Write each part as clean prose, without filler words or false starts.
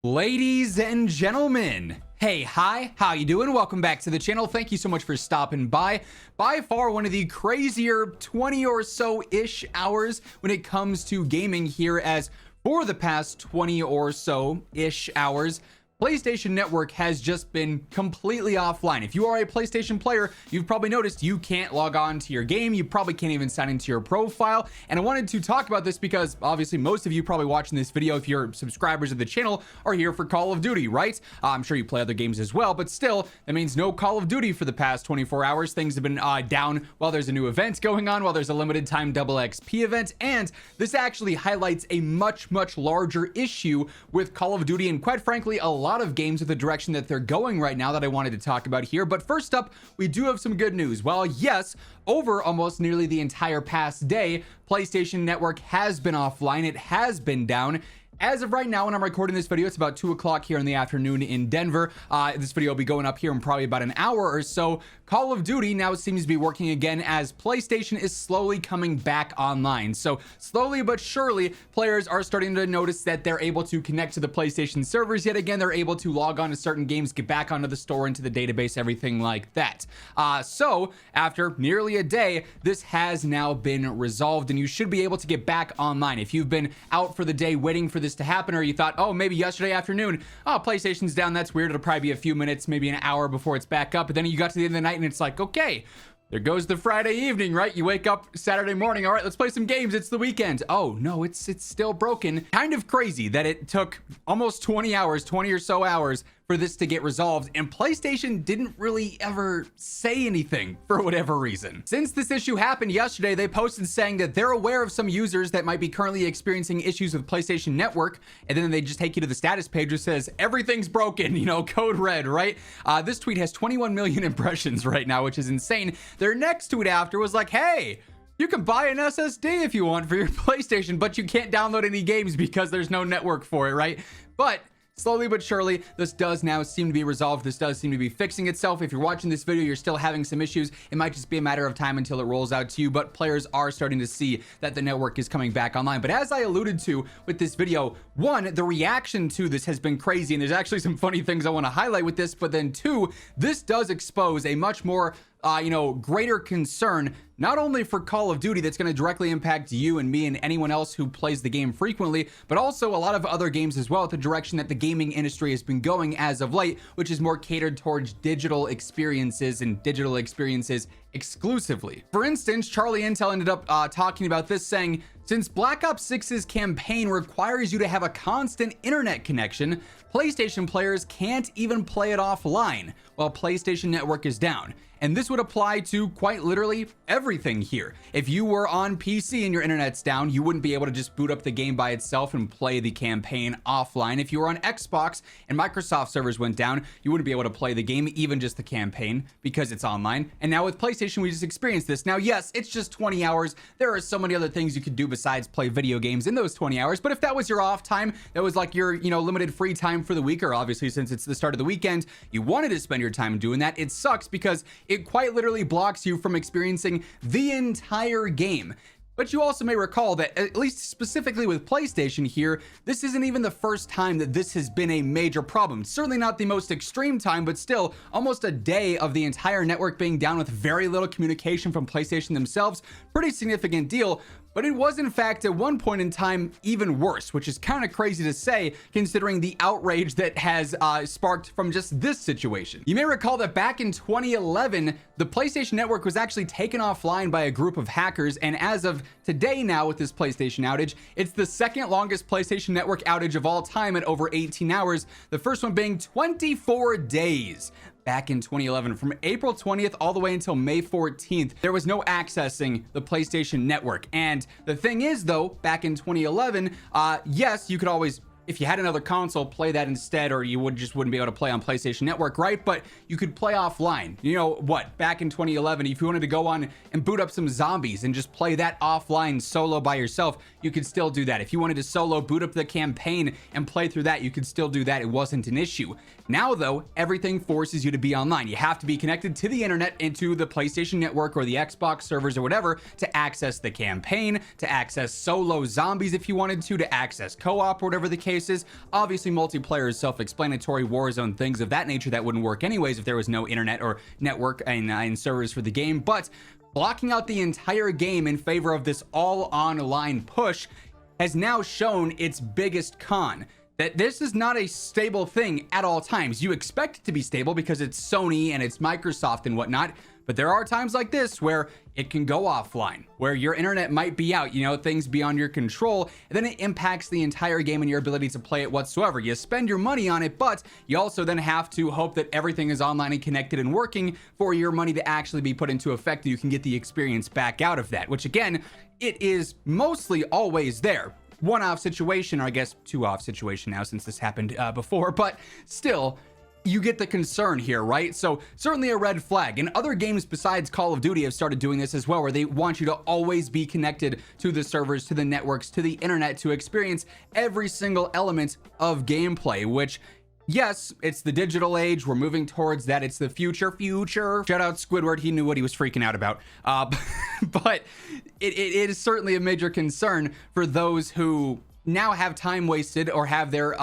Ladies and gentlemen, hey, hi, how you doing? Welcome back to the channel. Thank you so much for stopping by. By far one of the crazier 20 or so-ish hours when it comes to gaming here, as for the past 20 or so-ish hours, PlayStation Network has just been completely offline. If you are a PlayStation player, you've probably noticed you can't log on to your game. You probably can't even sign into your profile. And I wanted to talk about this because obviously most of you probably watching this video, if you're subscribers of the channel, are here for Call of Duty, right? I'm sure you play other games as well, but still, that means no Call of Duty for the past 24 hours. Things have been down while there's a new event going on, while there's a limited time double XP event. And this actually highlights a much larger issue with Call of Duty, and quite frankly, a lot of games with the direction that they're going right now that I wanted to talk about here. But first up, we do have some good news. Well, yes, over almost nearly the entire past day, PlayStation Network has been offline. It has been down. As of right now, when I'm recording this video, it's about 2 o'clock here in the afternoon in Denver. This video will be going up here in probably about an hour or so. Call of Duty now seems to be working again as PlayStation is slowly coming back online. So slowly but surely, players are starting to notice that they're able to connect to the PlayStation servers yet again. They're able to log on to certain games, get back onto the store, into the database, everything like that. So after nearly a day, this has now been resolved, and you should be able to get back online. If you've been out for the day waiting for this to happen, or you thought, oh, maybe yesterday afternoon, oh, PlayStation's down, that's weird, it'll probably be a few minutes, maybe an hour before it's back up, but then you got to the end of the night and it's like, okay, there goes the Friday evening, right? You wake up Saturday morning, all right, let's play some games, it's the weekend. Oh no, it's still broken. Kind of crazy that it took almost 20 hours, 20 or so hours for this to get resolved, and PlayStation didn't really ever say anything for whatever reason. Since this issue happened yesterday, they posted saying that they're aware of some users that might be currently experiencing issues with PlayStation Network, and then they just take you to the status page that says everything's broken, you know, code red, right? This tweet has 21 million impressions right now, which is insane. Their next tweet after was like, hey, you can buy an SSD if you want for your PlayStation, but you can't download any games because there's no network for it, right? But slowly but surely, this does now seem to be resolved. This does seem to be fixing itself. If you're watching this video, you're still having some issues. It might just be a matter of time until it rolls out to you, but players are starting to see that the network is coming back online. But as I alluded to with this video, one, the reaction to this has been crazy, and there's actually some funny things I want to highlight with this, but then two, this does expose a much more greater concern, not only for Call of Duty that's going to directly impact you and me and anyone else who plays the game frequently, but also a lot of other games as well, at the direction that the gaming industry has been going as of late, which is more catered towards digital experiences and digital experiences exclusively. For instance, Charlie Intel ended up talking about this, saying, since Black Ops 6's campaign requires you to have a constant internet connection, PlayStation players can't even play it offline while PlayStation Network is down. And this would apply to quite literally everything here. If you were on PC and your internet's down, you wouldn't be able to just boot up the game by itself and play the campaign offline. If you were on Xbox and Microsoft servers went down, you wouldn't be able to play the game, even just the campaign, because it's online. And now with PlayStation, we just experienced this. Now, yes, it's just 20 hours. There are so many other things you could do besides play video games in those 20 hours. But if that was your off time, that was like your, limited free time for the week, or obviously since it's the start of the weekend, you wanted to spend your time doing that, it sucks because it quite literally blocks you from experiencing the entire game. But you also may recall that, at least specifically with PlayStation here, this isn't even the first time that this has been a major problem. Certainly not the most extreme time, but still almost a day of the entire network being down with very little communication from PlayStation themselves. Pretty significant deal. But it was, in fact, at one point in time, even worse, which is kind of crazy to say, considering the outrage that has sparked from just this situation. You may recall that back in 2011, the PlayStation Network was actually taken offline by a group of hackers, and as of today now with this PlayStation outage, it's the second longest PlayStation Network outage of all time at over 18 hours, the first one being 24 days. Back in 2011, from April 20th all the way until May 14th, there was no accessing the PlayStation Network. And the thing is, though, back in 2011, yes, you could always, if you had another console, play that instead, or you wouldn't be able to play on PlayStation Network, right? But you could play offline. You know what? Back in 2011, if you wanted to go on and boot up some zombies and just play that offline solo by yourself, you could still do that. If you wanted to solo boot up the campaign and play through that, you could still do that. It wasn't an issue. Now, though, everything forces you to be online. You have to be connected to the internet, into the PlayStation Network or the Xbox servers or whatever, to access the campaign, to access solo zombies if you wanted to access co-op or whatever the case cases. Obviously, multiplayer is self-explanatory, Warzone, things of that nature that wouldn't work anyways if there was no internet or network and servers for the game. But blocking out the entire game in favor of this all online push has now shown its biggest con. That this is not a stable thing at all times. You expect it to be stable because it's Sony and it's Microsoft and whatnot, but there are times like this where it can go offline, where your internet might be out, you know, things beyond your control, and then it impacts the entire game and your ability to play it whatsoever. You spend your money on it, but you also then have to hope that everything is online and connected and working for your money to actually be put into effect, and you can get the experience back out of that, which again, it is mostly always there. One-off situation, or I guess two-off situation now since this happened before, but still, you get the concern here, right? So certainly a red flag. And other games besides Call of Duty have started doing this as well, where they want you to always be connected to the servers, to the networks, to the internet to experience every single element of gameplay, which, yes, it's the digital age. We're moving towards that. It's the future. Shout out Squidward. He knew what he was freaking out about. But it is certainly a major concern for those who now have time wasted or have their,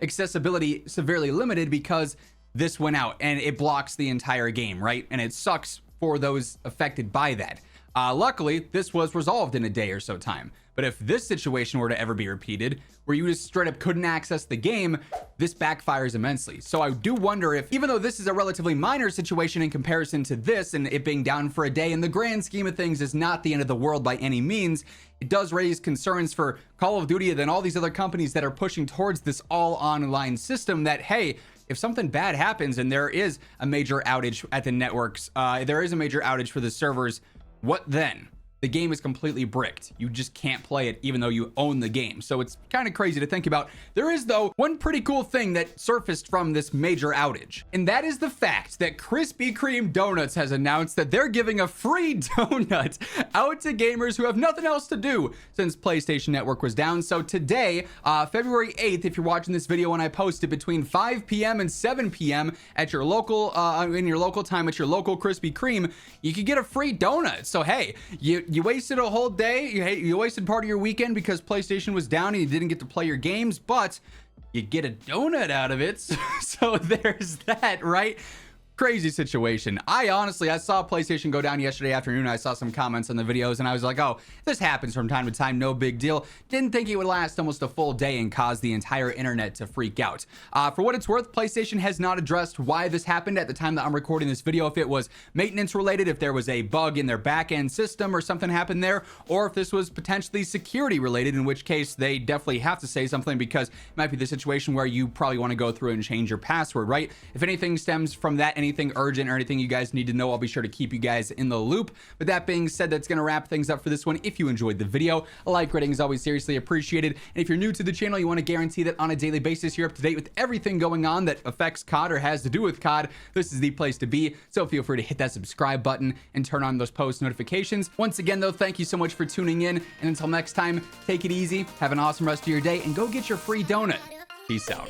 accessibility severely limited because this went out and it blocks the entire game, right? And it sucks for those affected by that. Luckily, this was resolved in a day or so time. But if this situation were to ever be repeated, where you just straight up couldn't access the game, this backfires immensely. So I do wonder if, even though this is a relatively minor situation in comparison to this and it being down for a day in the grand scheme of things is not the end of the world by any means, it does raise concerns for Call of Duty and then all these other companies that are pushing towards this all online system that, hey, if something bad happens and there is a major outage at the networks, there is a major outage for the servers, what then? The game is completely bricked. You just can't play it even though you own the game. So it's kind of crazy to think about. There is, though, one pretty cool thing that surfaced from this major outage. And that is the fact that Krispy Kreme Donuts has announced that they're giving a free donut out to gamers who have nothing else to do since PlayStation Network was down. So today, February 8th, if you're watching this video when I post it between 5 p.m. and 7 p.m. at your local, in your local time at your local Krispy Kreme, you could get a free donut. So hey, you wasted a whole day, you wasted part of your weekend because PlayStation was down and you didn't get to play your games, but you get a donut out of it. So there's that, right? Crazy situation. I saw PlayStation go down yesterday afternoon. I saw some comments on the videos and I was like, oh, this happens from time to time, no big deal. Didn't think it would last almost a full day and cause the entire internet to freak out. For what it's worth, PlayStation has not addressed why this happened at the time that I'm recording this video, if it was maintenance related, if there was a bug in their back-end system or something happened there, or if this was potentially security related, in which case they definitely have to say something because it might be the situation where you probably want to go through and change your password, right? If anything stems from that, anything urgent or anything you guys need to know, I'll be sure to keep you guys in the loop. With that being said, that's going to wrap things up for this one. If you enjoyed the video, a like rating is always seriously appreciated. And if you're new to the channel, you want to guarantee that on a daily basis you're up to date with everything going on that affects COD or has to do with COD, this is the place to be. So feel free to hit that subscribe button and turn on those post notifications. Once again, though, thank you so much for tuning in. And until next time, take it easy, have an awesome rest of your day, and go get your free donut. Peace out.